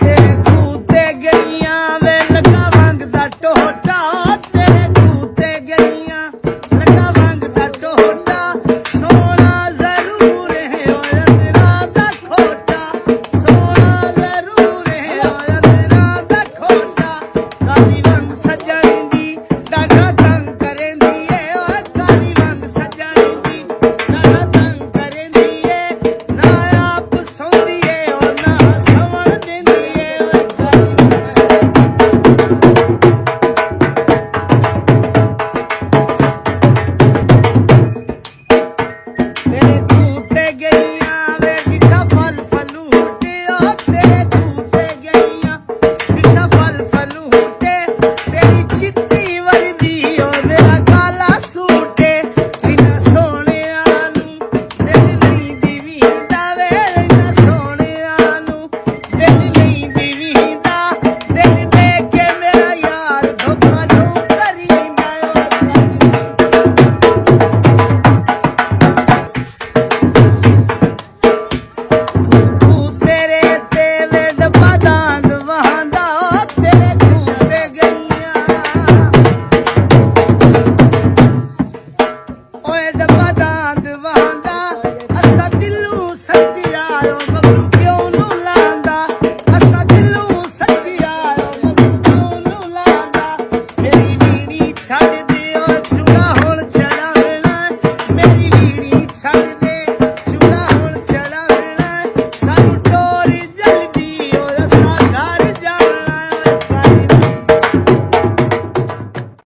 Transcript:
ਤੇਰੇ ਖੂਹ ਤੇ ਗਈਆਂ ਵੇ ਲੱਗਾ ਵਾਂਗ ਦਾ ਟੋਟਾ, ਤੇਰੇ ਖੂਹ ਤੇ ਗਈਆਂ ਲੱਗਾ ਵਾਂਗ ਦਾ ਟੋਟਾ, ਸੋਹਣਾ ਜ਼ਰੂਰ ਹੈ ਓ ਅੰਦਰਾਂ ਦਾ ਖੋਟਾ, ਸੋਹਣਾ ਜ਼ਰੂਰ ਹੈ ਓ ਅੰਦਰਾਂ ਦਾ ਖੋਟਾ, ਕਾਲੀ ਰੰਗ ਸੱਜਣ ਦੀ ਡਾਢਾ ਤੰਗ ਕਰੇਂਦੀ ਏ, ਓ ਕਾਲੀ ਰੰਗ ਸੱਜਣ ਦੀ ਡਾਢਾ ਤੰਗ ਕਰੇਂਦੀ ਏ, ਨਾ ਆਪ ਸੌਂਦੀ ਏ ਓ ਨਾ ਸੌਣ ਦਿੰਦੀ ਏ, ਓ ਤੇਰੇ ਖੂਹ ਤੇ ਗਈਆਂ ਵੇ ਮਿੱਠਾ ਫਲ ਫਲੂਟ, ਓ ਤੇਰੇ